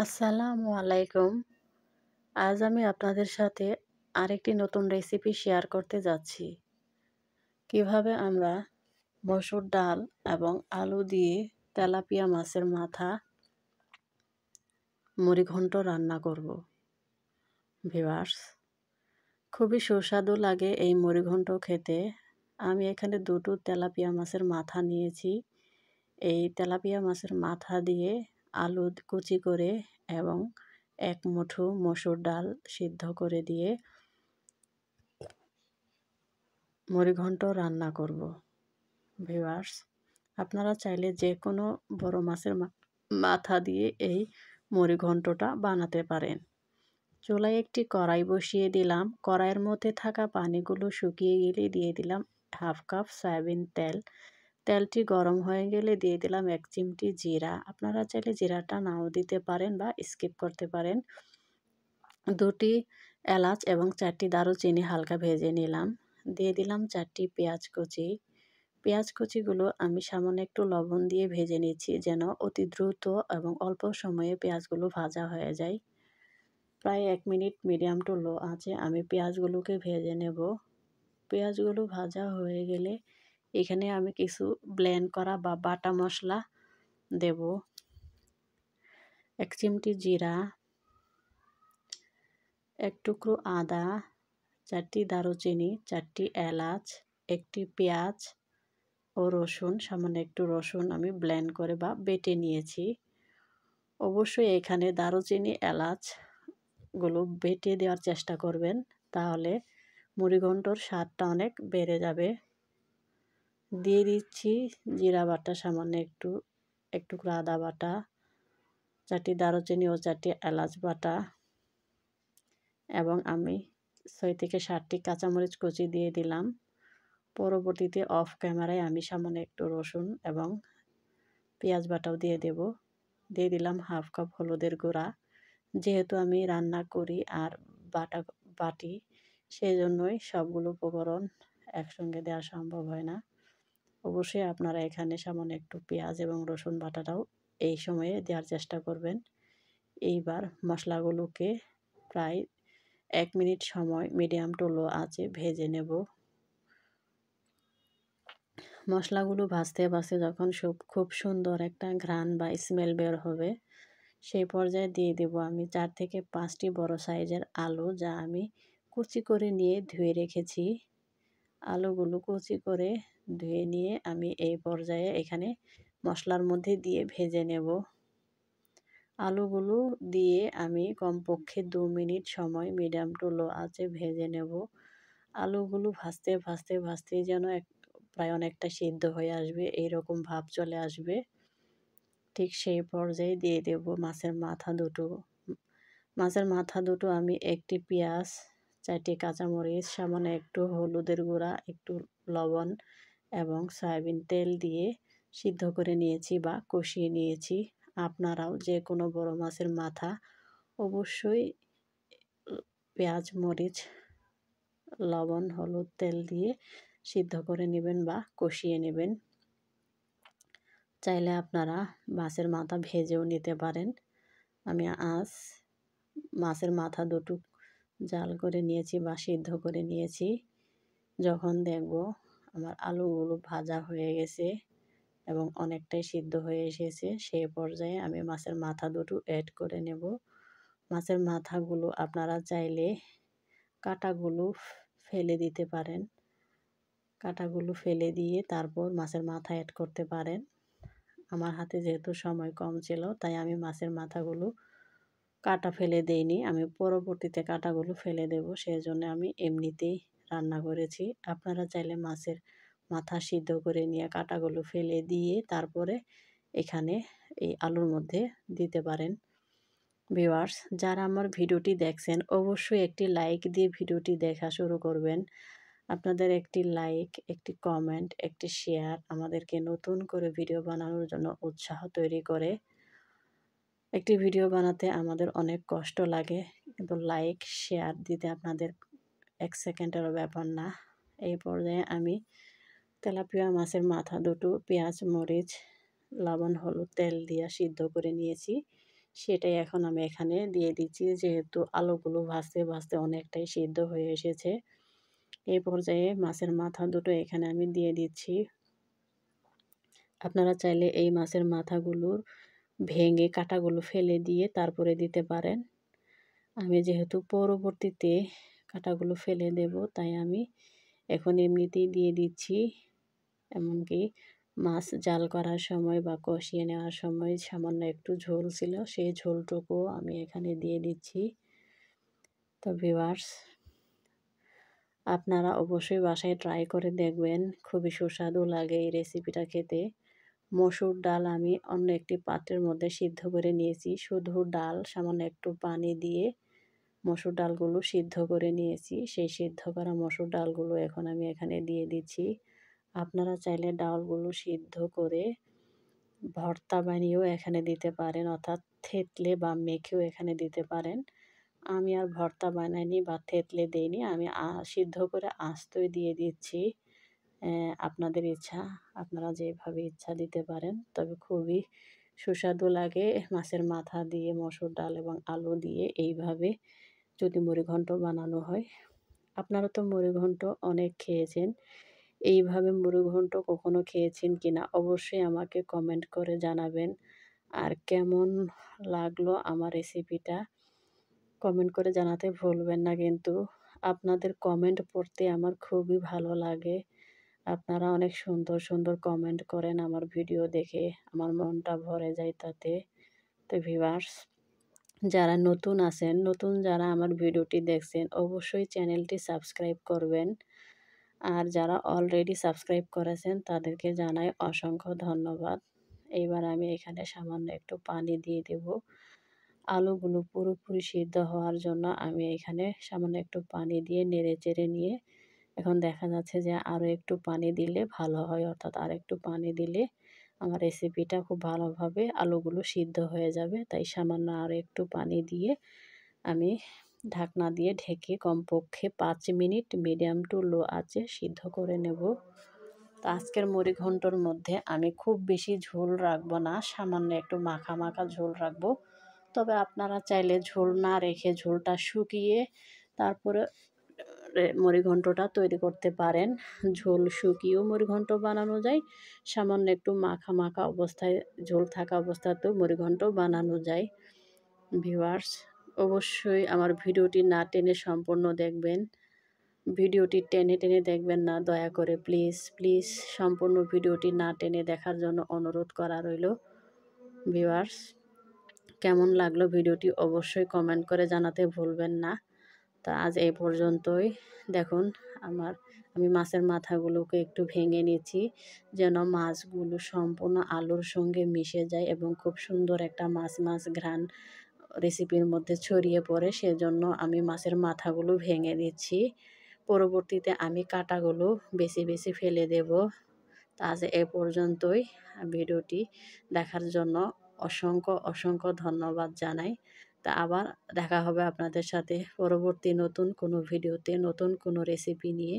আসসালামু আলাইকুম। আজ আমি আপনাদের সাথে আরেকটি নতুন রেসিপি শেয়ার করতে যাচ্ছি। কিভাবে আমরা মসুর ডাল এবং আলু দিয়ে তেলাপিয়া মাছের মাথা মুড়িঘণ্ট রান্না করব। ভিউয়ার্স, খুবই সুস্বাদু লাগে এই মুড়িঘণ্ট খেতে। আমি এখানে দুটো তেলাপিয়া মাছের মাথা নিয়েছি। এই তেলাপিয়া মাছের মাথা দিয়ে আলু কুচি করে এবং এক মুঠো মসুর ডাল সিদ্ধ করে দিয়ে মুড়িঘণ্ট রান্না করব। ভিউয়ার্স, আপনারা চাইলে যে কোনো বড় মাছের মাথা দিয়ে এই মুড়িঘণ্টটা বানাতে পারেন। চুলায় একটি কড়াই বসিয়ে দিলাম। কড়াইয়ের মধ্যে থাকা পানিগুলো শুকিয়ে গেলে দিয়ে দিলাম হাফ কাপ সয়াবিন তেল। তেলটি গরম হয়ে গেলে দিয়ে দিলাম 1 চিমটি জিরা। আপনারা চাইলে জিরাটা নাও দিতে পারেন বা স্কিপ করতে পারেন। 2টি এলাচ এবং 4টি দারুচিনি হালকা ভেজে নিলাম। দিয়ে দিলাম 4টি পেঁয়াজ কুচি। পেঁয়াজ কুচিগুলো আমি সামান্য একটু লবণ দিয়ে ভেজে নিচ্ছি যেন অতি দ্রুত এবং অল্প সময়ে পেঁয়াজগুলো ভাজা হয়ে যায়। প্রায় 1 মিনিট মিডিয়াম টু লো আঁচে আমি পেঁয়াজগুলোকে ভেজে নেব। পেঁয়াজগুলো ভাজা হয়ে গেলে এখানে আমি কিছু ব্লেন্ড করা বা বাটা মশলা দেব। 1 চিমটি জিরা, 1 টুকরো আদা, 4টি দারুচিনি, 4টি এলাচ, 1টি পেঁয়াজ ও রসুন, সামান্য একটু রসুন আমি ব্লেন্ড করে বা বেটে নিয়েছি। অবশ্যই এখানে দারুচিনি এলাচগুলো বেটে দেওয়ার চেষ্টা করবেন, তাহলে মুড়িঘণ্টর স্বাদটা অনেক বেড়ে যাবে। দিয়ে দিচ্ছি জিরা বাটা সামান্য একটু, 1 টুকরো আদা বাটা, 4টি দারুচিনি ও 4টি এলাচ বাটা এবং আমি 6 থেকে 7টি কাঁচামরিচ কুচি দিয়ে দিলাম। পরবর্তীতে অফ ক্যামেরায় আমি সামান্য একটু রসুন এবং পেঁয়াজ বাটাও দিয়ে দেব। দিয়ে দিলাম হাফ কাপ হলুদের গুঁড়া। যেহেতু আমি রান্না করি আর বাটি, সেই জন্যই সবগুলো উপকরণ একসঙ্গে দেওয়া সম্ভব হয় না। অবশ্যই আপনারা এখানে সামান্য একটু পেঁয়াজ এবং রসুন বাটাটাও এই সময়ে দেওয়ার চেষ্টা করবেন। এইবার মশলাগুলোকে প্রায় 1 মিনিট সময় মিডিয়াম টু লো আঁচে ভেজে নেব। মশলাগুলো ভাজতে ভাজতে যখন খুব সুন্দর একটা ঘ্রাণ বা স্মেল বের হবে, সেই পর্যায়ে দিয়ে দেব আমি 4 থেকে 5টি বড় সাইজের আলু, যা আমি কুচি করে নিয়ে ধুয়ে রেখেছি। আলুগুলো কুচি করে ধুয়ে নিয়ে আমি এই পর্যায়ে এখানে মশলার মধ্যে দিয়ে ভেজে নেব। আলুগুলো দিয়ে আমি কমপক্ষে 2 মিনিট সময় মিডিয়াম টু লো আঁচে ভেজে নেব। আলুগুলো ভাজতে ভাজতে ভাজতেই যেন প্রায় অনেকটা সিদ্ধ হয়ে আসবে, এইরকম ভাব চলে আসবে। ঠিক সেই পর্যায়ে দিয়ে দেব মাছের মাথা দুটো। মাছের মাথা দুটো আমি 1টি পেঁয়াজ, 4টি কাঁচামরিচ, সামান্য একটু হলুদের গুঁড়া, একটু লবণ এবং সয়াবিন তেল দিয়ে সিদ্ধ করে নিয়েছি বা কষিয়ে নিয়েছি। আপনারাও যে কোনো বড় মাছের মাথা অবশ্যই পেঁয়াজ, মরিচ, লবণ, হলুদ, তেল দিয়ে সিদ্ধ করে নেবেন বা কষিয়ে নেবেন। চাইলে আপনারা মাছের মাথা ভেজেও নিতে পারেন। আমি আজ মাছের মাথা দুটো জাল করে নিয়েছি বা সিদ্ধ করে নিয়েছি। যখন দেখব আমার আলুগুলো ভাজা হয়ে গেছে এবং অনেকটাই সিদ্ধ হয়ে এসেছে, সেই পর্যায়ে আমি মাছের মাথা দুটো অ্যাড করে নেব। মাছের মাথাগুলো আপনারা চাইলে কাঁটাগুলো ফেলে দিতে পারেন। কাঁটাগুলো ফেলে দিয়ে তারপর মাছের মাথা অ্যাড করতে পারেন। আমার হাতে যেহেতু সময় কম ছিল, তাই আমি মাছের মাথাগুলো কাঁটা ফেলে দেইনি। আমি পরবর্তীতে কাঁটাগুলো ফেলে দেব, সেজন্য আমি এমনিতেই রান্না করেছি। আপনারা চাইলে মাছের মাথা সিদ্ধ করে নিয়ে কাঁটাগুলো ফেলে দিয়ে তারপরে এখানে এই আলুর মধ্যে দিতে পারেন। ভিউয়ার্স, যারা আমার ভিডিওটি দেখছেন অবশ্যই একটি লাইক দিয়ে ভিডিওটি দেখা শুরু করবেন। আপনাদের একটি লাইক, একটি কমেন্ট, একটি শেয়ার আমাদেরকে নতুন করে ভিডিও বানানোর জন্য উৎসাহ তৈরি করে। একটি ভিডিও বানাতে আমাদের অনেক কষ্ট লাগে, কিন্তু লাইক শেয়ার দিতে আপনাদের 1 সেকেন্ডেরও ব্যাপার না। এই পর্যায়ে আমি তেলাপিয়া মাছের মাথা দুটো পেঁয়াজ, মরিচ, লবণ, হলুদ, তেল দিয়ে সিদ্ধ করে নিয়েছি। সেটাই এখন আমি এখানে দিয়ে দিচ্ছি। যেহেতু আলুগুলো ভাজতে, ভাজতে অনেকটাই সিদ্ধ হয়ে এসেছে। এই পর্যায়ে মাছের মাথা দুটো এখানে আমি দিয়ে দিচ্ছি। আপনারা চাইলে এই মাছের মাথাগুলোর ভেঙে কাঁটাগুলো ফেলে দিয়ে তারপরে দিতে পারেন। আমি যেহেতু পরবর্তীতে কাঁটাগুলো ফেলে দেব, তাই আমি এখন এমনিতেই দিয়ে দিচ্ছি। এমনকি মাছ জাল করার সময় বা কষিয়ে নেওয়ার সময় সামান্য একটু ঝোল ছিল, সেই ঝোলটুকুও আমি এখানে দিয়ে দিচ্ছি। তো ভিউয়ার্স, আপনারা অবশ্যই বাসায় ট্রাই করে দেখবেন, খুবই সুস্বাদু লাগে এই রেসিপিটা খেতে। মসুর ডাল আমি অন্য একটি পাত্রের মধ্যে সিদ্ধ করে নিয়েছি। শুধু ডাল সামান্য একটু পানি দিয়ে মসুর ডালগুলো সিদ্ধ করে নিয়েছি। সেই সিদ্ধ করা মসুর ডালগুলো এখন আমি এখানে দিয়ে দিচ্ছি। আপনারা চাইলে ডালগুলো সিদ্ধ করে ভর্তা বানিয়েও এখানে দিতে পারেন, অর্থাৎ থেতলে বা মেখেও এখানে দিতে পারেন। আমি আর ভর্তা বানাইনি বা থেতলে দেইনি। আমি সিদ্ধ করে আস্তই দিয়ে দিচ্ছি। আপনাদের ইচ্ছা, আপনারা যেভাবে ইচ্ছা দিতে পারেন। তবে খুবই সুস্বাদু লাগে মাছের মাথা দিয়ে মসুর ডাল এবং আলু দিয়ে এইভাবে যদি মুড়িঘন্ট বানানো হয়। আপনারা তো মুড়িঘন্ট অনেক খেয়েছেন। এইভাবে মুড়িঘন্ট কখনো খেয়েছেন কিনা অবশ্যই আমাকে কমেন্ট করে জানাবেন। আর কেমন লাগলো আমার রেসিপিটা কমেন্ট করে জানাতে ভুলবেন না কিন্তু। আপনাদের কমেন্ট পড়তে আমার খুবই ভালো লাগে। আপনারা অনেক সুন্দর, সুন্দর কমেন্ট করেন আমার ভিডিও দেখে। আমার মনটা ভরে যায় তাতে। তো ভিউয়ার্স, যারা নতুন আছেন, নতুন যারা আমার ভিডিওটি দেখছেন অবশ্যই চ্যানেলটি সাবস্ক্রাইব করবেন। আর যারা অলরেডি সাবস্ক্রাইব করেছেন তাদেরকে জানাই অসংখ্য ধন্যবাদ। এইবার আমি এখানে সামান্য একটু পানি দিয়ে দেব। আলুগুলো পুরোপুরি সিদ্ধ হওয়ার জন্য আমি এখানে সামান্য একটু পানি দিয়ে নেড়েচেড়ে নিয়ে এখন দেখা যাচ্ছে যে আরও একটু পানি দিলে ভালো হয়, অর্থাৎ আরেকটু পানি দিলে আমার রেসিপিটা খুব ভালোভাবে আলুগুলো সিদ্ধ হয়ে যাবে। তাই সামান্য আরও একটু পানি দিয়ে আমি ঢাকনা দিয়ে ঢেকে কমপক্ষে 5 মিনিট মিডিয়াম টু লো আঁচে সিদ্ধ করে নেব। তো আজকের মুড়িঘন্টর মধ্যে আমি খুব বেশি ঝোল রাখবো না, সামান্য একটু মাখা মাখা ঝোল রাখবো। তবে আপনারা চাইলে ঝোল না রেখে ঝোলটা শুকিয়ে তারপরে মুড়িঘন্টটা তৈরি করতে পারেন। ঝোল শুকিয়েও মুড়িঘন্ট বানানো যায়। সামান্য একটু মাখা মাখা অবস্থায় ঝোল থাকা অবস্থাতেও মুড়িঘন্ট বানানো যায়। ভিউয়ার্স, অবশ্যই আমার ভিডিওটি না টেনে সম্পূর্ণ দেখবেন। ভিডিওটি টেনে টেনে দেখবেন না দয়া করে, প্লিজ প্লিজ সম্পূর্ণ ভিডিওটি না টেনে দেখার জন্য অনুরোধ করা রইল। ভিউয়ার্স, কেমন লাগলো ভিডিওটি অবশ্যই কমেন্ট করে জানাতে ভুলবেন না। তা আজ এই পর্যন্তই। দেখুন আমি মাছের মাথাগুলোকে একটু ভেঙে নিচ্ছি যেন মাছগুলো সম্পূর্ণ আলুর সঙ্গে মিশে যায় এবং খুব সুন্দর একটা মাছ মাছ ঘ্রাণ রেসিপির মধ্যে ছড়িয়ে পড়ে। সেজন্য আমি মাছের মাথাগুলো ভেঙে দিচ্ছি। পরবর্তীতে আমি কাঁটাগুলো বেছে বেছে ফেলে দেব। তা আজ এ পর্যন্তই। ভিডিওটি দেখার জন্য অসংখ্য অসংখ্য ধন্যবাদ জানাই। তা আবার দেখা হবে আপনাদের সাথে পরবর্তী নতুন কোনো ভিডিওতে নতুন কোনো রেসিপি নিয়ে।